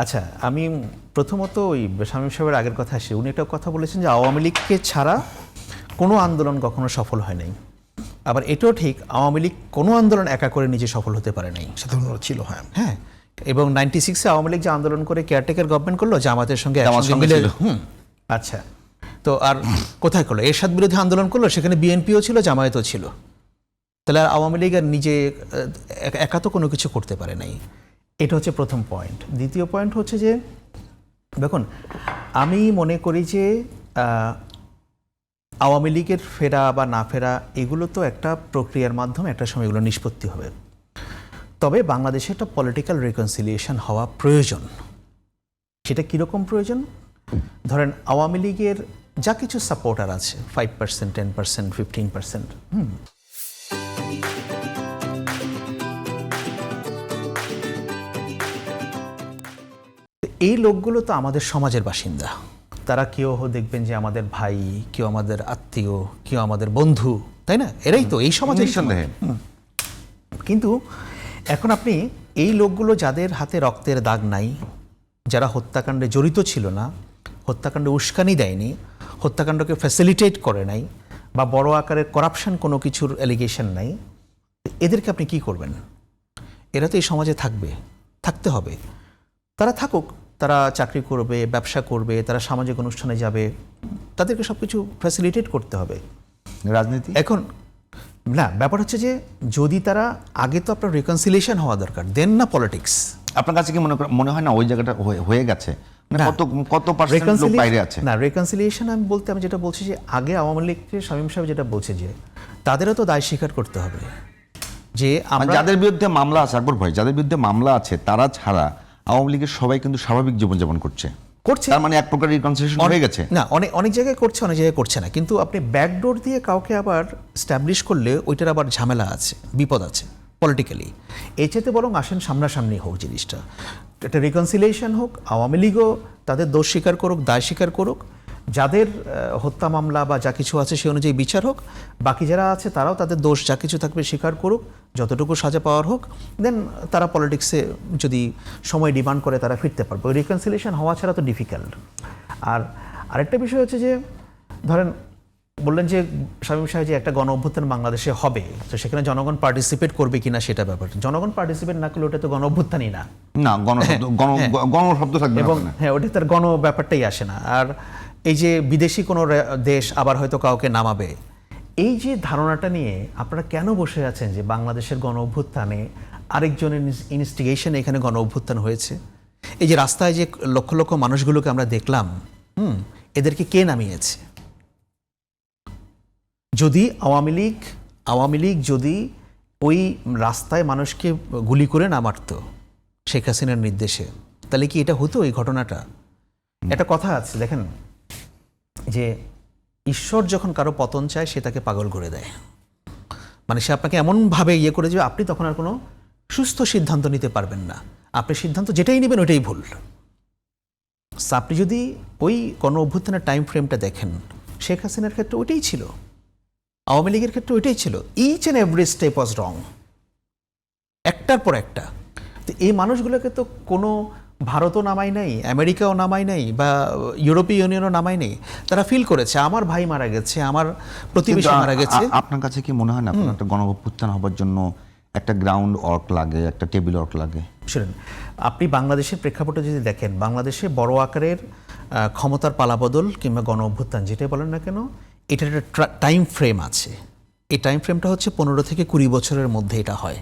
আচ্ছা, আমি প্রথমত ওই শামীম সাহেবের আগের কথা আসি। উনি একটা কথা বলেছেন যে আওয়ামী লীগকে ছাড়া কোনো আন্দোলন কখনো সফল হয় নাই। আবার এটাও ঠিক, আওয়ামী লীগ কোনো আন্দোলন একা করে নিজে সফল হতে পারে নাই। সাধারণত ছিল, হ্যাঁ। এবং 96-এ আওয়ামী লীগ যে আন্দোলন করে কেয়ারটেকার গভর্নমেন্ট করলো জামাতের সঙ্গে জামাতের একসঙ্গে সঙ্গে মিলে। ছিল। আচ্ছা, তো আর কোথায় করলো? এরশাদ বিরোধী আন্দোলন করলো, সেখানে বিএনপিও ছিল, জামায়াতও ছিল। তাহলে আর আওয়ামী লীগ আর নিজে একা তো কোনো কিছু করতে পারে নাই। এটা হচ্ছে প্রথম পয়েন্ট। দ্বিতীয় পয়েন্ট হচ্ছে যে দেখুন, আমি মনে করি যে আওয়ামী লীগের ফেরা বা না ফেরা এগুলো তো একটা প্রক্রিয়ার মাধ্যমে একটা সময় এগুলো নিষ্পত্তি হবে। তবে বাংলাদেশে একটা পলিটিক্যাল রিকনসিলিয়েশন হওয়া প্রয়োজন। সেটা কীরকম প্রয়োজন? ধরেন আওয়ামী লীগের যা কিছু সাপোর্টার আছে, 5%, 10%, 15%, এই লোকগুলো তো আমাদের সমাজের বাসিন্দা। তারা কেউ দেখবেন যে আমাদের ভাই, কেউ আমাদের আত্মীয়, কেউ আমাদের বন্ধু, তাই না? এরাই তো এই সমাজের নিঃসন্দেহে। কিন্তু এখন আপনি এই লোকগুলো যাদের হাতে রক্তের দাগ নাই, যারা হত্যাকাণ্ডে জড়িত ছিল না, হত্যাকাণ্ডে উস্কানি দেয়নি, হত্যাকাণ্ডকে ফ্যাসিলিটেট করে নাই, বা বড় আকারের করাপশন কোনো কিছুর অ্যালিগেশন নাই, এদেরকে আপনি কি করবেন? এরা তো এই সমাজে থাকতে হবে। তারা থাকুক, তারা চাকরি করবে, ব্যবসা করবে, তারা সামাজিক অনুষ্ঠানে যাবে, তাদেরকে সব কিছু ফ্যাসিলিটেট করতে হবে। রাজনীতি এখন না, ব্যাপার হচ্ছে যে যদি তারা আগে তো আপনার রিকনসিলিয়েশন হওয়া দরকার, দেন না পলিটিক্স। আপনার কাছে কি মনে হয় না ওই জায়গাটা হয়ে গেছে? মানে কত পার্সেন্ট লোক বাইরে আছে? না, রিকনসিলিয়েশন আমি যেটা বলছি যে আগে আওয়ামী লীগকে শামীম সাহেব যেটা বলছে যে তাদেরও তো দায় স্বীকার করতে হবে যে আমরা যাদের বিরুদ্ধে মামলা আছে, আকবর ভাই, যাদের বিরুদ্ধে মামলা আছে তারা ছাড়া আওয়ামী লীগের সবাই কিন্তু স্বাভাবিক জীবনযাপন করছে। তার মানে এক প্রকার রিকনসিলিয়েশন হয়ে গেছে। না, অনেক জায়গায় করছে, অনেক জায়গায় করছে না। কিন্তু আপনি ব্যাকডোর দিয়ে কাউকে আবার স্ট্যাবলিশ করলে ওইটার আবার ঝামেলা আছে, বিপদ আছে পলিটিক্যালি। এর চাইতে বরং আসেন সামনাসামনি হোক জিনিসটা, একটা রিকনসিলিয়েশন হোক, আওয়ামী লীগও তাদের দোষ স্বীকার করুক, দায় স্বীকার করুক, যাদের হত্যা মামলা বা যা কিছু আছে সে অনুযায়ী বিচার হোক, বাকি যারা আছে তারাও তাদের দোষ যা কিছু থাকবে স্বীকার করুক, যতটুকু সাজা পাওয়ার হোক, দেন তারা পলিটিক্সে যদি সময় ডিমান্ড করে তারা ফিরতে পারবে। ওই রিকনসিলিয়েশন হওয়া ছাড়া তো ডিফিকাল্ট। আর আরেকটা বিষয় হচ্ছে যে ধরেন বললেন যে শামীম সাহেব যে একটা গণ অভ্যুত্থান বাংলাদেশে হবে, তো সেখানে জনগণ পার্টিসিপেট করবে কিনা সেটা ব্যাপার। জনগণ পার্টিসিপেট না করলে ওটা তো গণ অভ্যুত্থানই না। না, গণ শব্দ থাকবে এবং না। হ্যাঁ, ওটা তার গণ ব্যাপারটাই আসে না। আর এই যে বিদেশি কোনো দেশ আবার হয়তো কাউকে নামাবে, এই যে ধারণাটা নিয়ে আপনারা কেন বসে আছেন যে বাংলাদেশের গণ অভ্যুত্থানে আরেকজনের ইনস্টিগেশনে এখানে গণ অভ্যুত্থান হয়েছে? এই যে রাস্তায় যে লক্ষ লক্ষ মানুষগুলোকে আমরা দেখলাম, এদেরকে কে নামিয়েছে? যদি আওয়ামী লীগ যদি ওই রাস্তায় মানুষকে গুলি করে না মারত শেখ হাসিনার নির্দেশে, তাহলে কি এটা হতো এই ঘটনাটা? একটা কথা আছে দেখেন, যে ঈশ্বর যখন কারো পতন চায় সে তাকে পাগল করে দেয়। মানে সে আপনাকে এমনভাবে ইয়ে করে যাবে, আপনি তখন আর কোনো সুস্থ সিদ্ধান্ত নিতে পারবেন না। আপনি সিদ্ধান্ত যেটাই নেবেন ওইটাই ভুল। আপনি যদি ওই গণ অভ্যুত্থানের টাইম ফ্রেমটা দেখেন, শেখ হাসিনার ক্ষেত্রে ওইটাই ছিল, আওয়ামী লীগের ক্ষেত্রে ওইটাই ছিল। ইচ অ্যান্ড এভরি স্টেপ ওয়াজ রং, একটার পর একটা। তো এই মানুষগুলোকে তো কোনো ভারতও নামাই নাই, আমেরিকাও নামাই নাই, বা ইউরোপীয় ইউনিয়নও নামাই নাই। তারা ফিল করেছে আমার ভাই মারা গেছে, আমার প্রতিবেশী মারা গেছে। আপনার কাছে কি মনে হয় না একটা গণ অভ্যুত্থান হবার জন্য একটা গ্রাউন্ড ওয়ার্ক লাগে, একটা টেবিল ওয়ার্ক লাগে? শুনুন, আপনি বাংলাদেশের প্রেক্ষাপটে যদি দেখেন, বাংলাদেশে বড় আকারের ক্ষমতার পালাবদল কিংবা গণ অভ্যুত্থান যেটাই বলেন না কেন, এটার একটা টাইম ফ্রেম আছে। এই টাইম ফ্রেমটা হচ্ছে 15 থেকে 20 বছরের মধ্যে এটা হয়।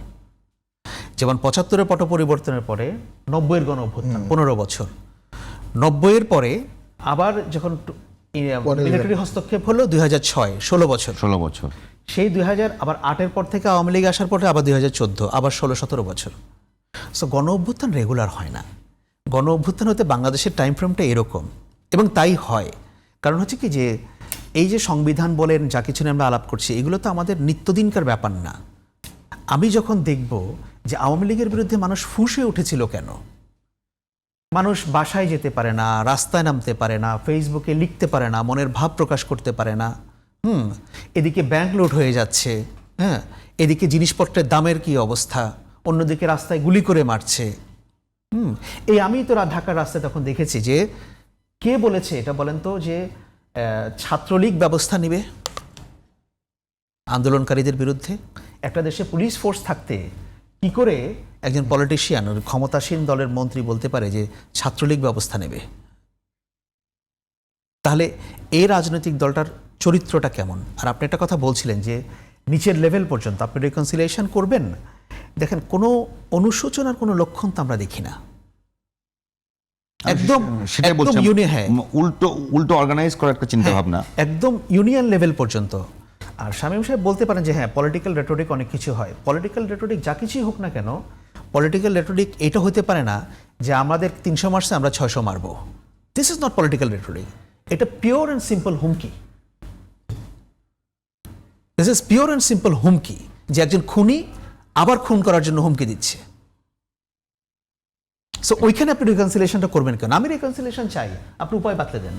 যেমন 75-এর পট পরিবর্তনের পরে 90-এর গণ অভ্যুত্থান 15 বছর, 90-এর পরে আবার যখন মিলিটারি হস্তক্ষেপ হলো 2006, 16 বছর। সেই 2000 আবার 8-এর পর থেকে আওয়ামী লীগ আসার পরে আবার 2014, আবার 16-17 বছর। সো গণ অভ্যুত্থান রেগুলার হয় না। গণ অভ্যুত্থান হতে বাংলাদেশের টাইম ফ্রেমটা এরকম, এবং তাই হয়। কারণ হচ্ছে কি যে এই যে সংবিধান বলেন, যা কিছু নিয়ে আমরা আলাপ করছি, এগুলো তো আমাদের নিত্যদিনকার ব্যাপার না। আমি যখন দেখব যে আওয়ামী লীগের বিরুদ্ধে মানুষ ফুঁসে উঠেছিল কেন, মানুষ বাসায় যেতে পারে না, রাস্তায় নামতে পারে না, ফেসবুকে লিখতে পারে না, মনের ভাব প্রকাশ করতে পারে না, এদিকে ব্যাংক লুট হয়ে যাচ্ছে, এদিকে জিনিসপত্রের দামের কি অবস্থা, অন্যদিকে রাস্তায় গুলি করে মারছে, এই আমি তো ঢাকার রাস্তায় তখন দেখেছি যে কে বলেছে এটা বলেন তো যে ছাত্রলীগ ব্যবস্থা নেবে আন্দোলনকারীদের বিরুদ্ধে। একটা দেশে পুলিশ ফোর্স থাকতে কি করে একজন পলিটিশিয়ান ক্ষমতাসীন দলের মন্ত্রী বলতে পারে যে ছাত্রলীগ ব্যবস্থা নেবে? তাহলে এই রাজনৈতিক দলটার চরিত্রটা কেমন? আর আপনি একটা কথা বলছিলেন যে নিচের লেভেল পর্যন্ত আপনি রিকনসিলিয়েশন করবেন। দেখেন কোনো অনুশোচনার কোনো লক্ষণ তো আমরা দেখি না। একদম সেটাই একদম বলছি, হ্যাঁ, উল্টো অর্গানাইজ করার একটা চিন্তা ভাবনা। একদম ইউনিয়ন লেভেল পর্যন্ত। আর শামীম সাহেব বলতে পারেন যে হ্যাঁ পলিটিক্যাল রেটোরিক অনেক কিছু হয়, পলিটিক্যাল রেটোরিক যা কিছুই হোক না কেন, পলিটিক্যাল রেটোরিক এটা হতে পারে না যে আমাদের 300 মারছে আমরা 600 মারবো। This is not political rhetoric, এটা পিওর অ্যান্ড সিম্পল হুমকি। This is pure and simple হুমকি, যে একজন খুনি আবার খুন করার জন্য হুমকি দিচ্ছে। সো ওইখানে আপনি রিকনসিলিয়েশনটা করবেন কেন? আমি রিকনসিলিয়েশন চাই, আপনি উপায় বাতলে দেন।